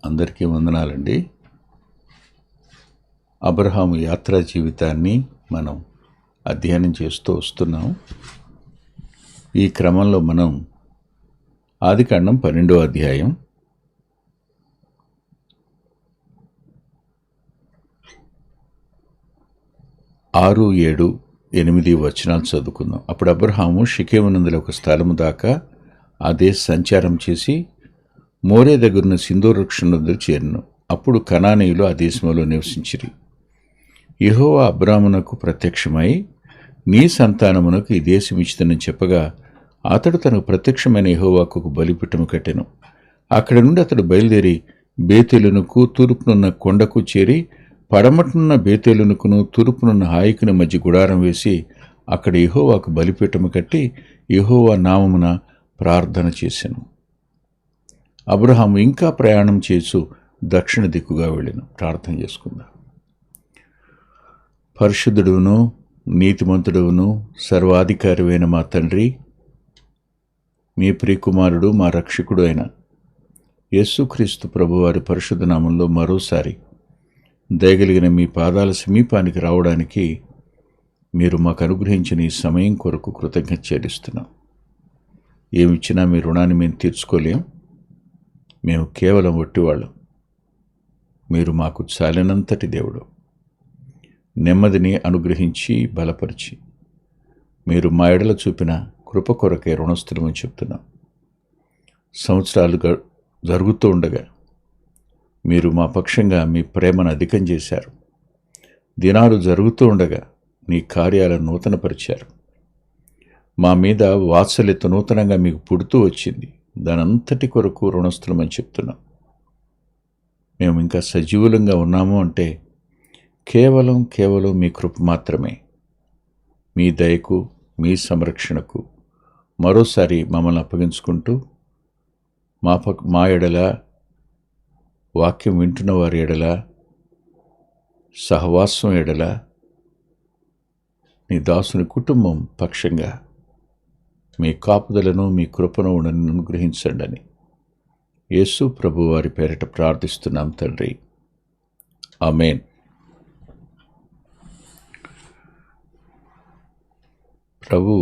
అందరికీ వందనాలండి. అబ్రహాము యాత్రా జీవితాన్ని మనం అధ్యయనం చేస్తూ వస్తున్నాం. ఈ క్రమంలో మనం ఆదికాండం 12వ అధ్యాయం 6, 7, 8 వచనాలు చదువుకుందాం. అప్పుడు అబ్రహాము షికేమునందుల ఒక స్థలము దాకా ఆ దేశ సంచారం చేసి మోరే దగ్గరున్న సింధూర వృక్షం వద్దకు చేరిను. అప్పుడు కనానీయులు ఆ దేశంలో నివసించిరి. యెహోవా అబ్రామునకు ప్రత్యక్షమై, నీ సంతానమునకు ఈ దేశం ఇచ్చితనని చెప్పగా, అతడు తనకు ప్రత్యక్షమైన యెహోవాకు ఒక బలిపీఠము కట్టెను. అక్కడి నుండి అతడు బయలుదేరి బేతేలునకు తూర్పునున్న కొండకు చేరి, పడమటనున్న బేతేలునకును తూర్పునున్న హాయికుని మధ్య గుడారం వేసి, అక్కడ యెహోవాకు బలిపీఠము కట్టి యెహోవా నామమున ప్రార్థన చేసెను. అబ్రహాము ఇంకా ప్రయాణం చేస్తూ దక్షిణ దిక్కుగా వెళ్ళెను. ప్రార్థన చేసుకుందాం. పరిశుద్ధుడును నీతిమంతుడును సర్వాధికారివైన మా తండ్రి, మీ ప్రియకుమారుడు మా రక్షకుడు అయిన యేసుక్రీస్తు ప్రభువారి పరిశుద్ధ నామంలో మరోసారి దయగలిగిన మీ పాదాల సమీపానికి రావడానికి మీరు మాకు అనుగ్రహించిన ఈ సమయం కొరకు కృతజ్ఞత చెల్లిస్తున్నాం. ఏమిచ్చినా మీ రుణాన్ని మేము తీర్చుకోలేం. మేము కేవలం ఒట్టివాళ్ళం. మీరు మాకు చాలినంతటి దేవుడు. నెమ్మదిని అనుగ్రహించి బలపరిచి మీరు మా ఎడల చూపిన కృప కొరకే రుణస్థులమని చెప్తున్నాం. సంవత్సరాలు జరుగుతూ ఉండగా మీరు మా పక్షంగా మీ ప్రేమను అధికం చేశారు. దినాలు జరుగుతూ ఉండగా నీ కార్యాలను నూతనపరిచారు. మా మీద వాత్సల్యత నూతనంగా మీకు పుడుతూ వచ్చింది. దానంతటి కొరకు రుణస్థులమని చెప్తున్నాం. మేము ఇంకా సజీవులంగా ఉన్నాము అంటే కేవలం మీ కృప మాత్రమే. మీ దయకు, మీ సంరక్షణకు మరోసారి మమ్మల్ని అప్పగించుకుంటూ మా ఎడల, వాక్యం వింటున్న వారి ఎడల, సహవాసం ఎడల, నీ దాసుని కుటుంబం పక్షంగా మీ కాపుదలను, మీ కృపను అనుగ్రహించండి అని యేసు ప్రభు వారి పేరిట ప్రార్థిస్తున్నాం తండ్రి. ఆమేన్. ప్రభు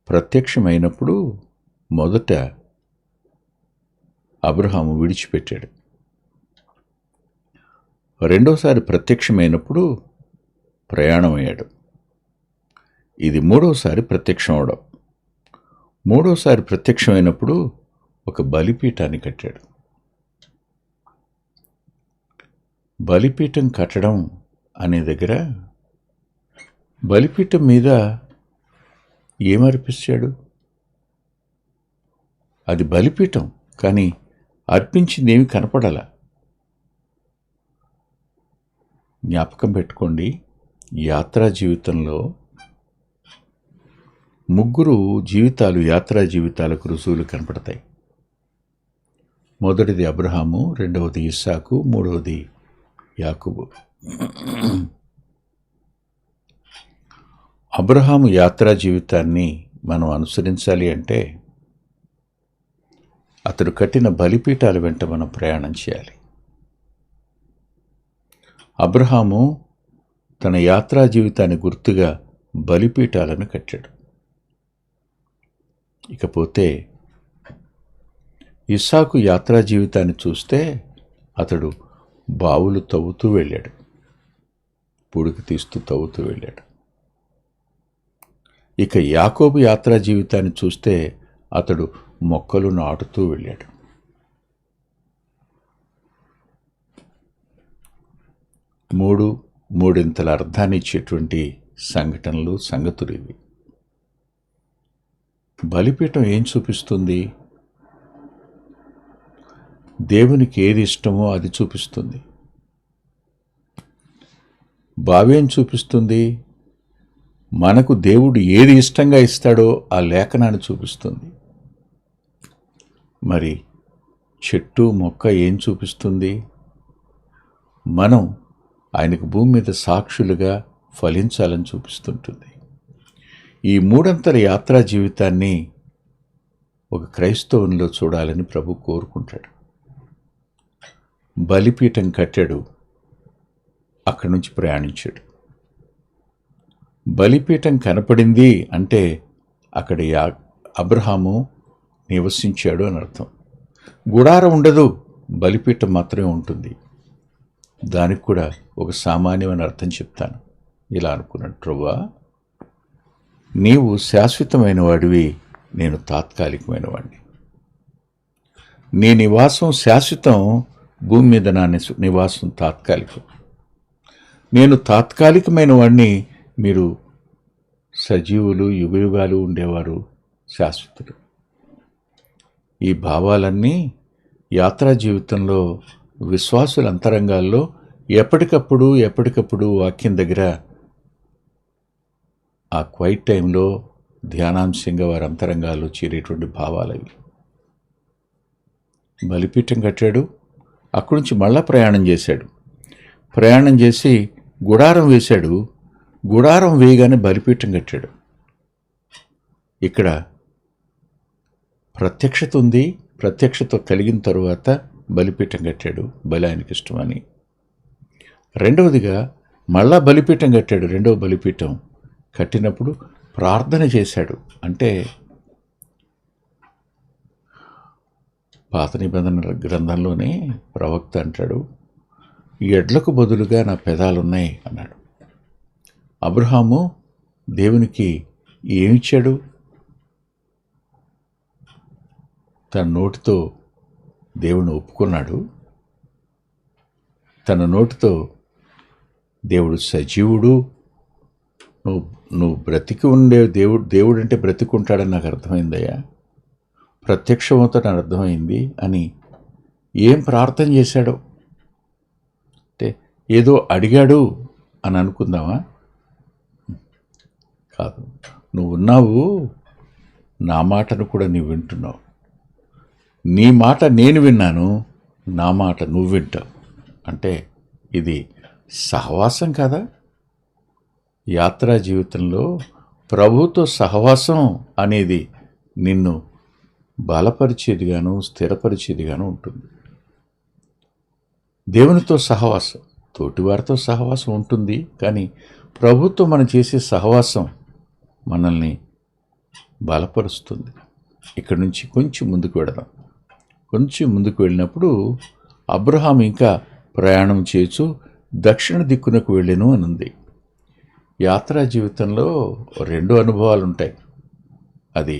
ప్రత్యక్షమైనప్పుడు మొదట అబ్రహాము విడిచిపెట్టాడు. రెండోసారి ప్రత్యక్షమైనప్పుడు ప్రయాణమయ్యాడు. ఇది మూడోసారి ప్రత్యక్షం అవడం. మూడోసారి ప్రత్యక్షమైనప్పుడు ఒక బలిపీఠాన్ని కట్టాడు. బలిపీఠం కట్టడం అనే దగ్గర బలిపీఠం మీద ఏమర్పించాడు? అది బలిపీఠం, కానీ అర్పించింది ఏమి కనపడాల. జ్ఞాపకం పెట్టుకోండి, యాత్రా జీవితంలో ముగ్గురు జీవితాలు యాత్రా జీవితాలకు రుజువులు కనపడతాయి. మొదటిది అబ్రహాము, రెండవది ఇస్సాకు, మూడవది యాకోబు. అబ్రహాము యాత్రా జీవితాన్ని మనం అనుసరించాలి అంటే అతడు కట్టిన బలిపీఠాల వెంట మనం ప్రయాణం చేయాలి. అబ్రహాము తన యాత్రా జీవితాన్ని గుర్తుగా బలిపీఠాలను కట్టాడు. ఇకపోతే ఇస్సాకు యాత్రా జీవితాన్ని చూస్తే అతడు బావులు తవ్వుతూ వెళ్ళాడు, పుడికి తీస్తూ తవ్వుతూ వెళ్ళాడు. ఇక యాకోబు యాత్రా జీవితాన్ని చూస్తే అతడు మొక్కలు నాటుతూ వెళ్ళాడు. మూడింతల అర్థాన్ని ఇచ్చేటువంటి సంఘటనలు, సంగతులు ఇవి. బలిపీఠం ఏం చూపిస్తుంది? దేవునికి ఏది ఇష్టమో అది చూపిస్తుంది. బావేం చూపిస్తుంది? మనకు దేవుడు ఏది ఇష్టంగా ఇస్తాడో ఆ లేఖనాన్ని చూపిస్తుంది. మరి చెట్టు, మొక్క ఏం చూపిస్తుంది? మనం ఆయనకు భూమి మీద సాక్షులుగా ఫలించాలని చూపిస్తుంటుంది. ఈ మూడంతల యాత్రా జీవితాన్ని ఒక క్రైస్తవునిలో చూడాలని ప్రభు కోరుకుంటాడు. బలిపీఠం కట్టాడు, అక్కడి నుంచి ప్రయాణించాడు. బలిపీఠం కనపడింది అంటే అక్కడ అబ్రహాము నివసించాడు అని అర్థం. గుడారం ఉండదు, బలిపీఠం మాత్రమే ఉంటుంది. దానికి కూడా ఒక సామాన్యమైన అర్థం చెప్తాను. ఇలా అనుకున్నాడు, ప్రభువా నీవు శాశ్వతమైన వాడివి, నేను తాత్కాలికమైన వాడిని. నీ నివాసం శాశ్వతం, భూమి మీద నా నివాసం తాత్కాలికం. నేను తాత్కాలికమైన వాడిని, మీరు సజీవులు యుగయుగాలు ఉండేవారు శాశ్వతులు. ఈ భావాలన్నీ యాత్రా జీవితంలో విశ్వాసుల అంతరంగాల్లో ఎప్పటికప్పుడు వాక్యం దగ్గర ఆ క్వైట్ టైంలో ధ్యానాంశంగా వారి అంతరంగాల్లో చేరేటువంటి భావాలవి. బలిపీఠం కట్టాడు, అక్కడి నుంచి మళ్ళా ప్రయాణం చేసి గుడారం వేశాడు. గుడారం వేయగానే బలిపీఠం కట్టాడు. ఇక్కడ ప్రత్యక్షత ఉంది. ప్రత్యక్షత కలిగిన తరువాత బలిపీఠం కట్టాడు, బలి ఆయనకి ఇష్టమని. రెండవదిగా మళ్ళా బలిపీఠం కట్టాడు. రెండవ బలిపీఠం కట్టినప్పుడు ప్రార్థన చేశాడు. అంటే పాత నిబంధన గ్రంథంలోనే ప్రవక్త అంటాడు, ఈ ఎడ్లకు బదులుగా నా పెదాలున్నాయి అన్నాడు. అబ్రహాము దేవునికి ఏమిచ్చాడు? తన నోటితో దేవుని ఒప్పుకున్నాడు. తన నోటితో దేవుడు సజీవుడు, నువ్వు బ్రతికి ఉండే దేవుడు అంటే బ్రతికుంటాడని నాకు అర్థమైందయ్యా, ప్రత్యక్షమవుతా నాకు అర్థమైంది అని ఏం ప్రార్థన చేశాడో. అంటే ఏదో అడిగాడు అని అనుకుందామా? కాదు, నువ్వున్నావు, నా మాటను కూడా నీవు వింటున్నావు. నీ మాట నేను విన్నాను, నా మాట నువ్వు వింటావు. అంటే ఇది సహవాసం కదా. యాత్రా జీవితంలో ప్రభుతో సహవాసం అనేది నిన్ను బలపరిచేదిగాను స్థిరపరిచేదిగాను ఉంటుంది. దేవునితో సహవాసం, తోటివారితో సహవాసం ఉంటుంది, కానీ ప్రభుతో మనం చేసే సహవాసం మనల్ని బలపరుస్తుంది. ఇక్కడి నుంచి కొంచెం ముందుకు వెళదాం. కొంచెం ముందుకు వెళ్ళినప్పుడు అబ్రహాం ఇంకా ప్రయాణం చేయొచ్చు, దక్షిణ దిక్కునకు వెళ్ళెను అని ఉంది. యాత్రా జీవితంలో రెండు అనుభవాలు ఉంటాయి. అది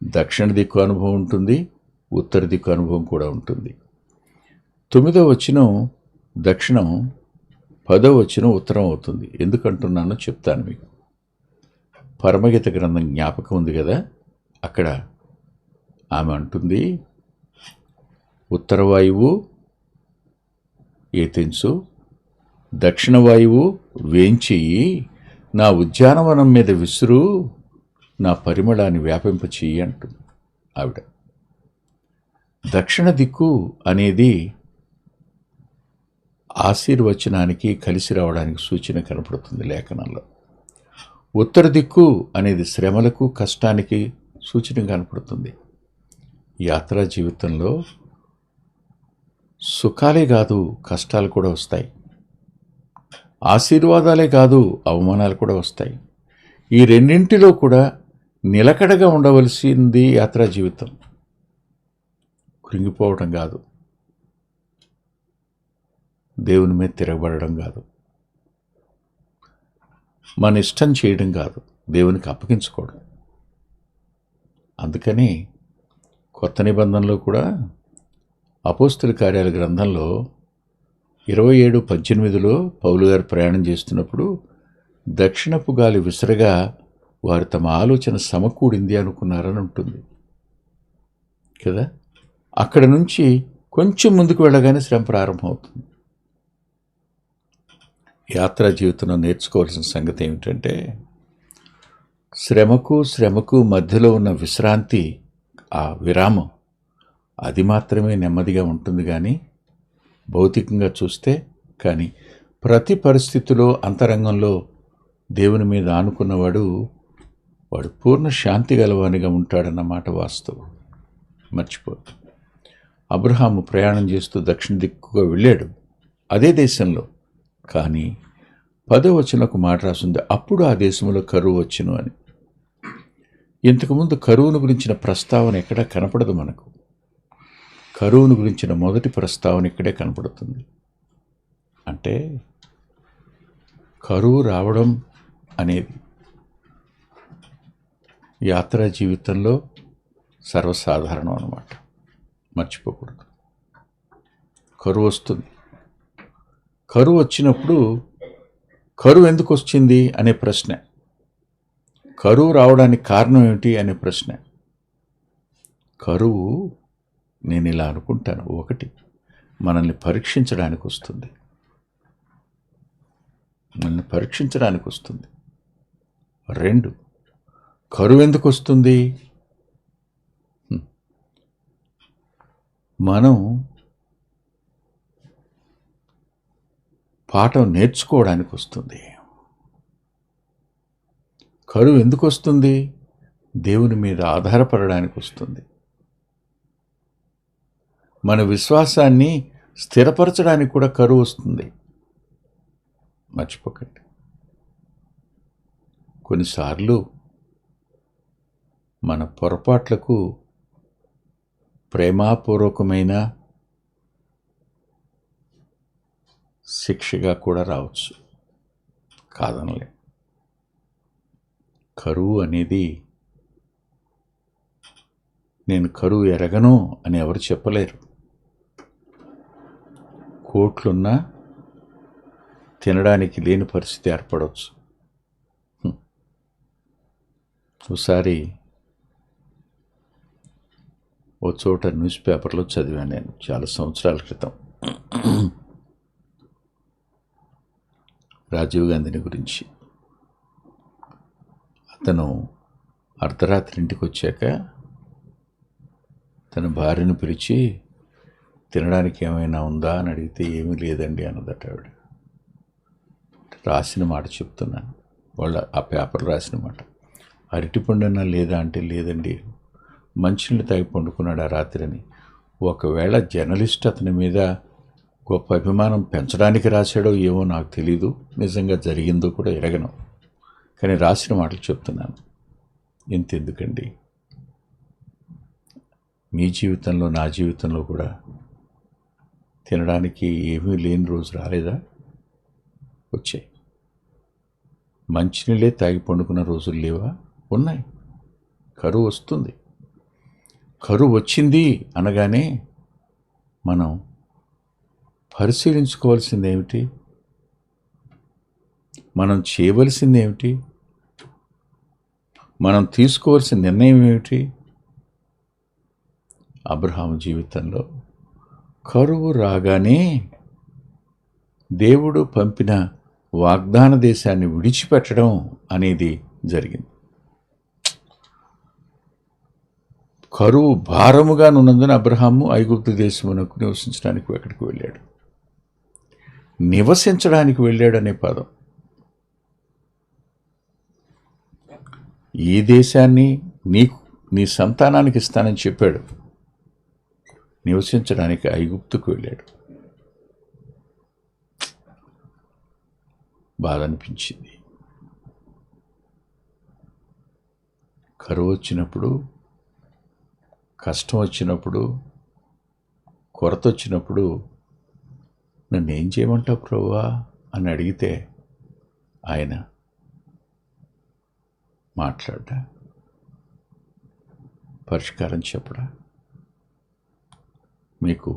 దక్షిణ దిక్కు అనుభవం ఉంటుంది, ఉత్తర దిక్కు అనుభవం కూడా ఉంటుంది. 9వ వచనం దక్షిణం, 10వ వచనం ఉత్తరం అవుతుంది. ఎందుకంటున్నానో చెప్తాను మీకు. పరమగీత గ్రంథం జ్ఞాపకం ఉంది కదా, అక్కడ ఆమె అంటుంది, ఉత్తర వాయువు ఏతెన్సు, దక్షిణ వాయువు వేంచెయ్యి, నా ఉద్యానవనం మీద విసురు, నా పరిమళాన్ని వ్యాపింపచేయి అంటుంది ఆవిడ. దక్షిణ దిక్కు అనేది ఆశీర్వచనానికి కలిసి రావడానికి సూచన కనపడుతుంది లేఖనంలో. ఉత్తర దిక్కు అనేది శ్రమలకు కష్టానికి సూచన కనపడుతుంది. యాత్రా జీవితంలో సుఖాలే కాదు కష్టాలు కూడా వస్తాయి, ఆశీర్వాదాలే కాదు అవమానాలు కూడా వస్తాయి. ఈ రెండింటిలో కూడా నిలకడగా ఉండవలసింది యాత్రా జీవితం. కృంగిపోవడం కాదు, దేవుని మీద తిరగబడడం కాదు, మన ఇష్టం చేయడం కాదు, దేవునికి అప్పగించుకోవడం. అందుకని కొత్త నిబంధనలో కూడా అపోస్తల కార్యాల గ్రంథంలో 27:18 పౌలు గారు ప్రయాణం చేస్తున్నప్పుడు దక్షిణపు గాలి విసరగా వారు తమ ఆలోచన సమకూడింది అనుకున్నారని ఉంటుంది కదా. అక్కడ నుంచి కొంచెం ముందుకు వెళ్ళగానే శ్రమ ప్రారంభమవుతుంది. యాత్రా జీవితంలో నేర్చుకోవాల్సిన సంగతి ఏమిటంటే, శ్రమకు మధ్యలో ఉన్న విశ్రాంతి, ఆ విరామం, అది మాత్రమే నెమ్మదిగా ఉంటుంది. కానీ భౌతికంగా చూస్తే కానీ ప్రతి పరిస్థితిలో అంతరంగంలో దేవుని మీద ఆనుకున్నవాడు వాడు పూర్ణ శాంతి గలవానిగా ఉంటాడన్నమాట వాస్తవం. మర్చిపోదు. అబ్రహాము ప్రయాణం చేస్తూ దక్షిణ దిక్కుగా వెళ్ళాడు అదే దేశంలో. కానీ 10వ వచనంలో ఒక మాట రాసింది, అప్పుడు ఆ దేశంలో కరువు వచ్చును అని. ఇంతకుముందు కరువును గురించిన ప్రస్తావన ఎక్కడా కనపడదు మనకు. కరువును గురించిన మొదటి ప్రస్తావన ఇక్కడే కనపడుతుంది. అంటే కరువు రావడం అనేది యాత్రా జీవితంలో సర్వసాధారణం అన్నమాట. మర్చిపోకూడదు. కరువు వస్తుంది. కరువు వచ్చినప్పుడు కరువు ఎందుకు వచ్చింది అనే ప్రశ్న, కరువు రావడానికి కారణం ఏమిటి అనే ప్రశ్న. కరువు నేను ఇలా అనుకుంటాను, ఒకటి మనల్ని పరీక్షించడానికి వస్తుంది. మనల్ని పరీక్షించడానికి వస్తుంది. 2, కరువు ఎందుకు వస్తుంది? మనం పాఠం నేర్చుకోవడానికి వస్తుంది. కరువు ఎందుకు వస్తుంది? దేవుని మీద ఆధారపడడానికి వస్తుంది. మన విశ్వాసాన్ని స్థిరపరచడానికి కూడా కరువు వస్తుంది. మర్చిపోకండి. కొన్నిసార్లు మన పొరపాట్లకు ప్రేమాపూర్వకమైన శిక్షగా కూడా రావచ్చు, కాదనలే. కరువు అనేది, నేను కరువు ఎరగను అని ఎవరు చెప్పలేరు. కోట్లున్నా తినడానికి లేని పరిస్థితి ఏర్పడవచ్చు. ఒకసారి ఓ చోట న్యూస్ పేపర్లో చదివాను నేను, చాలా సంవత్సరాల క్రితం, రాజీవ్ గాంధీని గురించి. అతను అర్ధరాత్రి ఇంటికి వచ్చాక తన భార్యను పిలిచి తినడానికి ఏమైనా ఉందా అని అడిగితే ఏమీ లేదండి అన్నదట ఆవిడ. రాసిన మాట చెప్తున్నాను, వాళ్ళ ఆ పేపర్ రాసిన మాట. అరటిపండున్నా లేదా అంటే లేదండి, మంచినీళ్ళు తాగి పండుకున్నాడు ఆ రాత్రిని. ఒకవేళ జర్నలిస్ట్ అతని మీద గొప్ప అభిమానం పెంచడానికి రాశాడో ఏమో నాకు తెలీదు, నిజంగా జరిగిందో కూడా ఎరగను, కానీ రాసిన మాటలు చెప్తున్నాను. ఇంతెందుకండి, మీ జీవితంలో నా జీవితంలో కూడా తినడానికి ఏమీ లేని రోజు రాలేదా? వచ్చాయి. మంచినీళ్ళే తాగి పండుకున్న రోజులు లేవా? ఉన్నాయి. కరువు వస్తుంది. కరువు వచ్చింది అనగానే మనం పరిశీలించుకోవాల్సింది ఏమిటి? మనం చేయవలసింది ఏమిటి? మనం తీసుకోవాల్సిన నిర్ణయం ఏమిటి? అబ్రహాము జీవితంలో కరువు రాగానే దేవుడు పంపిన వాగ్దాన దేశాన్ని విడిచిపెట్టడం అనేది జరిగింది. కరువు భారముగా ఉన్నందున అబ్రహాము ఐగుప్తు దేశమునకు నివసించడానికి ఎక్కడికి వెళ్ళాడు. నివసించడానికి వెళ్ళాడు అనే పదం, ఈ దేశాన్ని నీకు నీ సంతానానికి ఇస్తానని చెప్పాడు. నివసించడానికి ఐగుప్తుకు వెళ్ళాడు. బాధ అనిపించింది. కరువు వచ్చినప్పుడు, కష్టం వచ్చినప్పుడు, కొరత వచ్చినప్పుడు నన్ను ఏం చేయమంటావు ప్రభువా అని అడిగితే ఆయన మాట్లాడ్డా, పరిష్కారం చెప్పడా? మీకు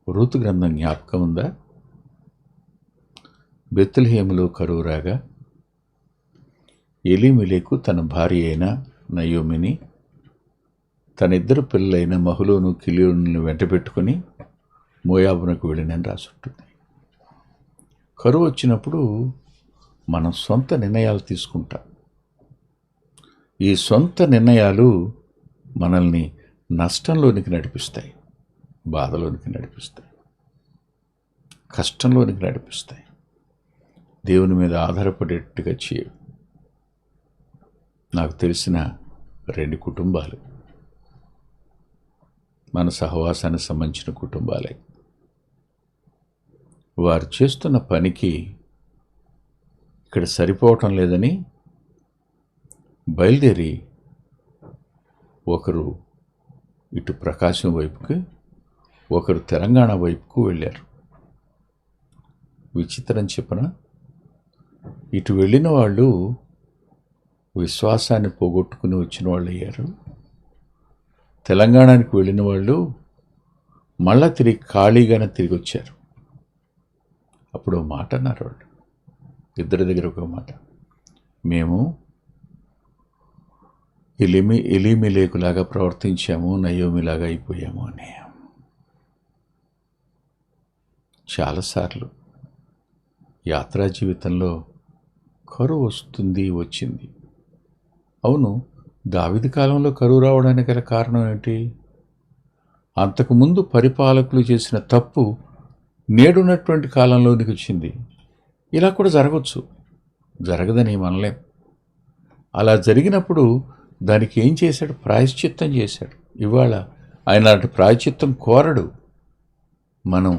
రూతు గ్రంథం జ్ఞాపకం ఉందా? బెత్లెహేములో కరువు రాగా ఎలీమెలెకు తన భార్య అయిన నయోమిని, తన ఇద్దరు పిల్లలైన మహలోను కిలియోనులను వెంట పెట్టుకుని మోయాబునకు వెళ్ళినని రాసుంటుంది. కరువు వచ్చినప్పుడు మనం సొంత నిర్ణయాలు తీసుకుంటాం. ఈ సొంత నిర్ణయాలు మనల్ని నష్టంలోనికి నడిపిస్తాయి, బాధలోనికి నడిపిస్తాయి, కష్టంలోనికి నడిపిస్తాయి. దేవుని మీద ఆధారపడేట్టుగా చేయవు. నాకు తెలిసిన 2 కుటుంబాలు, మన సహవాసానికి సంబంధించిన కుటుంబాలే. వారు చేస్తున్న పనికి ఇక్కడ సరిపోవటం లేదని బయలుదేరి ఒకరు ఇటు ప్రకాశం వైపుకి, ఒకరు తెలంగాణ వైపుకు వెళ్ళారు. విచిత్రం చెప్పన, ఇటు వెళ్ళిన వాళ్ళు విశ్వాసాన్ని పోగొట్టుకుని వచ్చిన వాళ్ళు అయ్యారు. తెలంగాణకి వెళ్ళిన వాళ్ళు మళ్ళా తిరిగి ఖాళీగానే తిరిగి వచ్చారు. అప్పుడు మాట అన్నారు వాళ్ళు, ఇద్దరి దగ్గర ఒక మాట, మేము ఎలీమెలెకులాగా ప్రవర్తించాము, నయోమిలాగా అయిపోయాము అని. చాలాసార్లు యాత్రా జీవితంలో కరువు వచ్చింది. అవును, దావీదు కాలంలో కరువు రావడానికి గల కారణం ఏంటి? అంతకుముందు పరిపాలకులు చేసిన తప్పు నేడున్నటువంటి కాలంలోనికి వచ్చింది. ఇలా కూడా జరగవచ్చు, జరగదని మనలేం. అలా జరిగినప్పుడు దానికి ఏం చేశాడు? ప్రాయశ్చిత్తం చేశాడు. ఇవాళ ఆయన అటు ప్రాయశ్చిత్తం కోరడు, మనం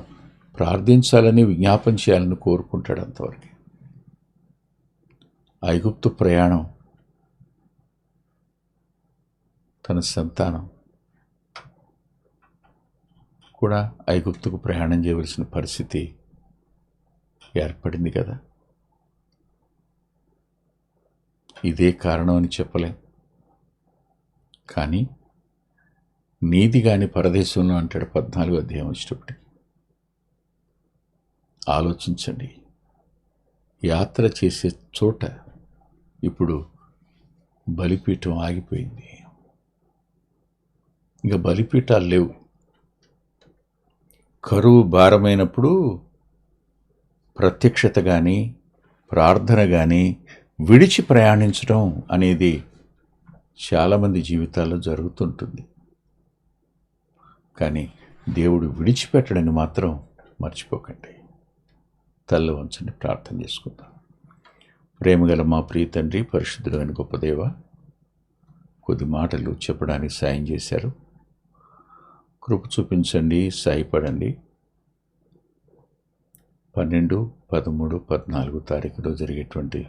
ప్రార్థించాలని, విజ్ఞాపన చేయాలని కోరుకుంటాడు. అంతవరకు ఐగుప్తు ప్రయాణం, తన సంతానం కూడా ఐగుప్తుకు ప్రయాణం చేయవలసిన పరిస్థితి ఏర్పడింది కదా. ఇదే కారణం అని చెప్పలేం. కానీ నీతి కాని పరదేశంలో అంటాడు 14వ అధ్యాయం వచ్చేటప్పటికి. ఆలోచించండి, యాత్ర చేసే చోట ఇప్పుడు బలిపీఠం ఆగిపోయింది. ఇంకా బలిపీఠాలు లేవు. కరువు భారమైనప్పుడు ప్రత్యక్షత కానీ, ప్రార్థన కానీ విడిచి ప్రయాణించడం అనేది చాలామంది జీవితాల్లో జరుగుతుంటుంది. కానీ దేవుడు విడిచిపెట్టడని మాత్రం మర్చిపోకండి. తల్ల వంచండి, ప్రార్థన చేసుకుందాం. ప్రేమగల మా ప్రియ తండ్రి, పరిశుద్ధుడైన గొప్ప దేవ, కొద్ది మాటలు చెప్పడానికి సాయం చేశారు. కృప చూపించండి, సాయపడండి. 12, 13, 14 తారీఖులో జరిగేటువంటి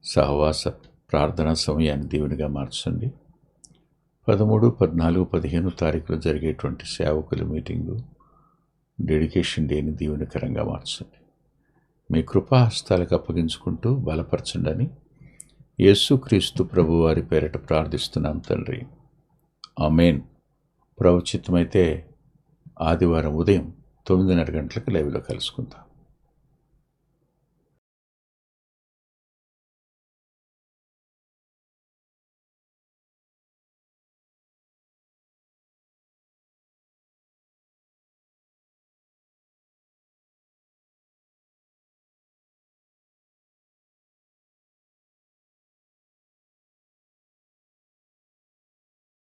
సహవాస ప్రార్థనా సమయాన్ని దీవెనగా మార్చండి. 13, 14, 15 తారీఖులో జరిగేటువంటి సేవకుల మీటింగు, డెడికేషన్ డేని దీవెనకరంగా మార్చండి. మీ కృపాహస్తాలకు అప్పగించుకుంటూ బలపరచండి అని యేసుక్రీస్తు ప్రభువారి పేరిట ప్రార్థిస్తున్నాం తండ్రి, ఆమేన్. ప్రభుచిత్తమైతే ఆదివారం ఉదయం 9:30 గంటలకు లైవ్లో కలుసుకుందాం.